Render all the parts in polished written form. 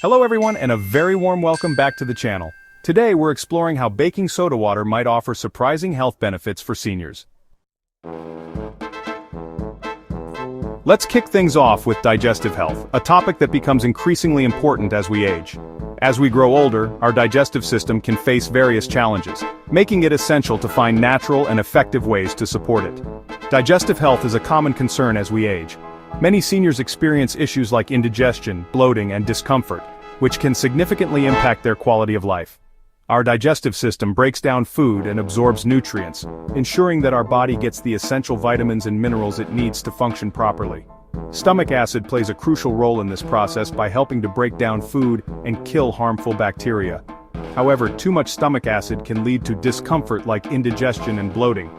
Hello everyone and a very warm welcome back to the channel. Today we're exploring how baking soda water might offer surprising health benefits for seniors. Let's kick things off with digestive health, a topic that becomes increasingly important as we age. As we grow older, our digestive system can face various challenges, making it essential to find natural and effective ways to support it. Digestive health is a common concern as we age. Many seniors experience issues like indigestion, bloating, and discomfort, which can significantly impact their quality of life. Our digestive system breaks down food and absorbs nutrients, ensuring that our body gets the essential vitamins and minerals it needs to function properly. Stomach acid plays a crucial role in this process by helping to break down food and kill harmful bacteria. However, too much stomach acid can lead to discomfort like indigestion and bloating.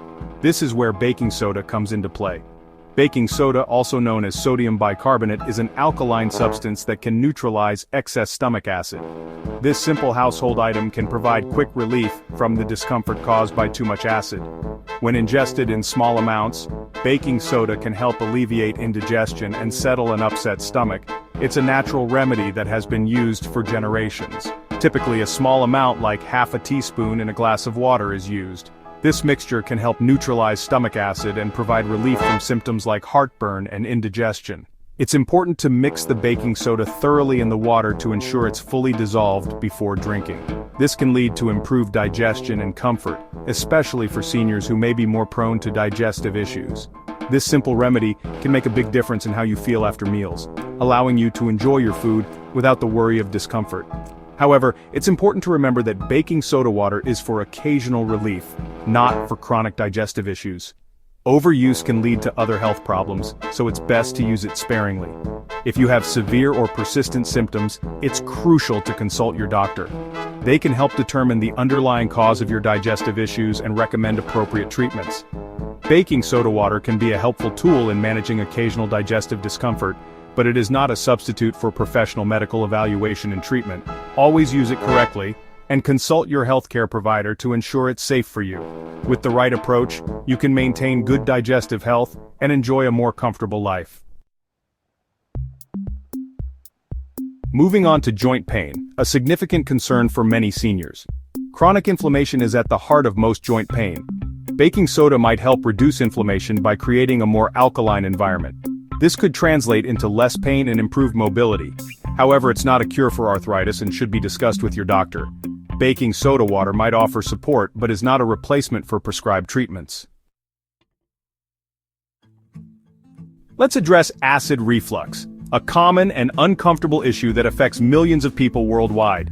This is where baking soda comes into play. Baking soda, also known as sodium bicarbonate, is an alkaline substance that can neutralize excess stomach acid. This simple household item can provide quick relief from the discomfort caused by too much acid. When ingested in small amounts, baking soda can help alleviate indigestion and settle an upset stomach. It's a natural remedy that has been used for generations. Typically, a small amount like half a teaspoon in a glass of water is used. This mixture can help neutralize stomach acid and provide relief from symptoms like heartburn and indigestion. It's important to mix the baking soda thoroughly in the water to ensure it's fully dissolved before drinking. This can lead to improved digestion and comfort, especially for seniors who may be more prone to digestive issues. This simple remedy can make a big difference in how you feel after meals, allowing you to enjoy your food without the worry of discomfort. However, it's important to remember that baking soda water is for occasional relief, not for chronic digestive issues. Overuse can lead to other health problems, so it's best to use it sparingly. If you have severe or persistent symptoms, it's crucial to consult your doctor. They can help determine the underlying cause of your digestive issues and recommend appropriate treatments. Baking soda water can be a helpful tool in managing occasional digestive discomfort, but it is not a substitute for professional medical evaluation and treatment. Always use it correctly, and consult your healthcare provider to ensure it's safe for you. With the right approach, you can maintain good digestive health and enjoy a more comfortable life. Moving on to joint pain, a significant concern for many seniors. Chronic inflammation is at the heart of most joint pain. Baking soda might help reduce inflammation by creating a more alkaline environment. This could translate into less pain and improved mobility. However, it's not a cure for arthritis and should be discussed with your doctor. Baking soda water might offer support but is not a replacement for prescribed treatments. Let's address acid reflux, a common and uncomfortable issue that affects millions of people worldwide.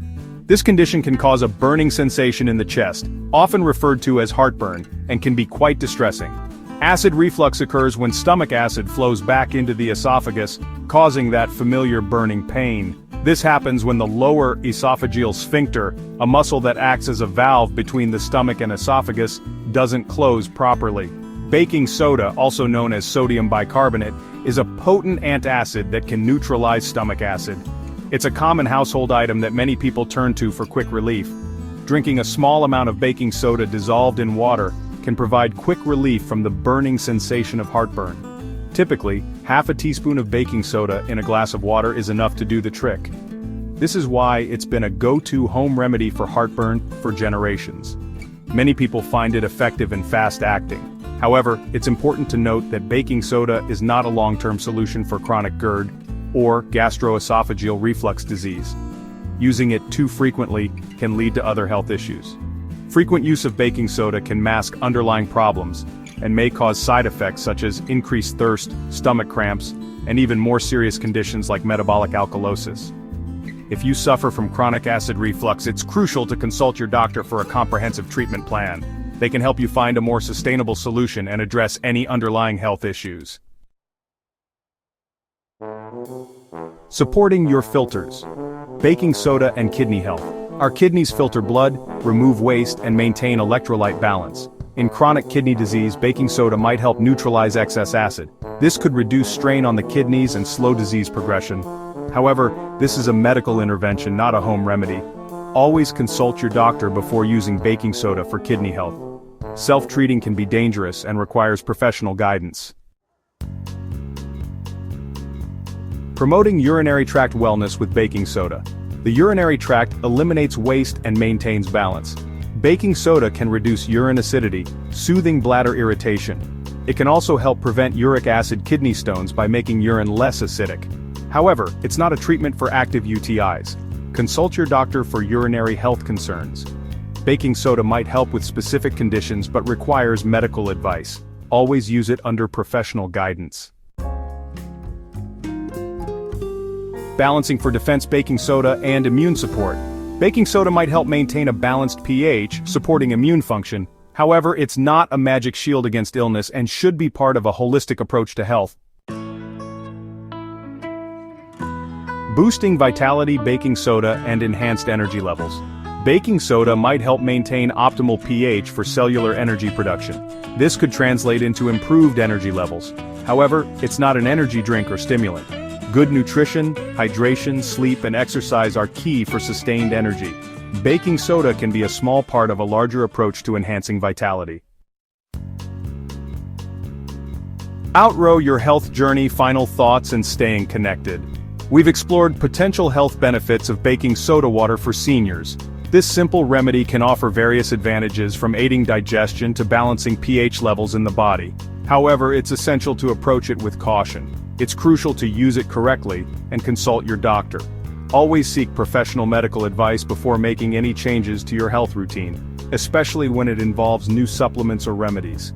This condition can cause a burning sensation in the chest, often referred to as heartburn, and can be quite distressing. Acid reflux occurs when stomach acid flows back into the esophagus, causing that familiar burning pain. This happens when the lower esophageal sphincter, a muscle that acts as a valve between the stomach and esophagus, doesn't close properly. Baking soda, also known as sodium bicarbonate, is a potent antacid that can neutralize stomach acid. It's a common household item that many people turn to for quick relief. Drinking a small amount of baking soda dissolved in water can provide quick relief from the burning sensation of heartburn. Typically, half a teaspoon of baking soda in a glass of water is enough to do the trick. This is why it's been a go-to home remedy for heartburn for generations. Many people find it effective and fast-acting. However, it's important to note that baking soda is not a long-term solution for chronic GERD or gastroesophageal reflux disease. Using it too frequently can lead to other health issues. Frequent use of baking soda can mask underlying problems and may cause side effects such as increased thirst, stomach cramps, and even more serious conditions like metabolic alkalosis. If you suffer from chronic acid reflux, it's crucial to consult your doctor for a comprehensive treatment plan. They can help you find a more sustainable solution and address any underlying health issues. Supporting your filters. Baking soda and kidney health. Our kidneys filter blood, remove waste, and maintain electrolyte balance. In chronic kidney disease, baking soda might help neutralize excess acid. This could reduce strain on the kidneys and slow disease progression. However, this is a medical intervention, not a home remedy. Always consult your doctor before using baking soda for kidney health. Self-treating can be dangerous and requires professional guidance. Promoting urinary tract wellness with baking soda. The urinary tract eliminates waste and maintains balance. Baking soda can reduce urine acidity, soothing bladder irritation. It can also help prevent uric acid kidney stones by making urine less acidic. However, it's not a treatment for active UTIs. Consult your doctor for urinary health concerns. Baking soda might help with specific conditions but requires medical advice. Always use it under professional guidance. Balancing for defense: baking soda and immune support. Baking soda might help maintain a balanced pH, supporting immune function. However, it's not a magic shield against illness and should be part of a holistic approach to health. Boosting vitality: baking soda and enhanced energy levels. Baking soda might help maintain optimal pH for cellular energy production. This could translate into improved energy levels. However, it's not an energy drink or stimulant. Good nutrition, hydration, sleep, and exercise are key for sustained energy. Baking soda can be a small part of a larger approach to enhancing vitality. Outgrow your health journey: final thoughts and staying connected. We've explored potential health benefits of baking soda water for seniors. This simple remedy can offer various advantages, from aiding digestion to balancing pH levels in the body. However, it's essential to approach it with caution. It's crucial to use it correctly and consult your doctor. Always seek professional medical advice before making any changes to your health routine, especially when it involves new supplements or remedies.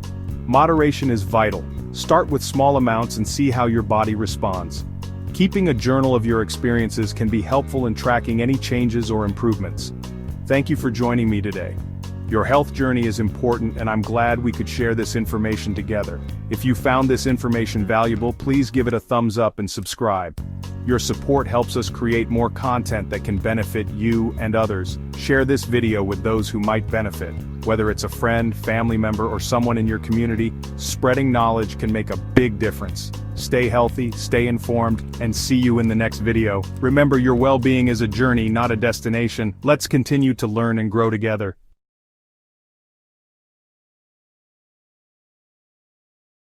Moderation is vital. Start with small amounts and see how your body responds. Keeping a journal of your experiences can be helpful in tracking any changes or improvements. Thank you for joining me today. Your health journey is important, and I'm glad we could share this information together. If you found this information valuable, please give it a thumbs up and subscribe. Your support helps us create more content that can benefit you and others. Share this video with those who might benefit. Whether it's a friend, family member, or someone in your community, spreading knowledge can make a big difference. Stay healthy, stay informed, and see you in the next video. Remember, your well-being is a journey, not a destination. Let's continue to learn and grow together.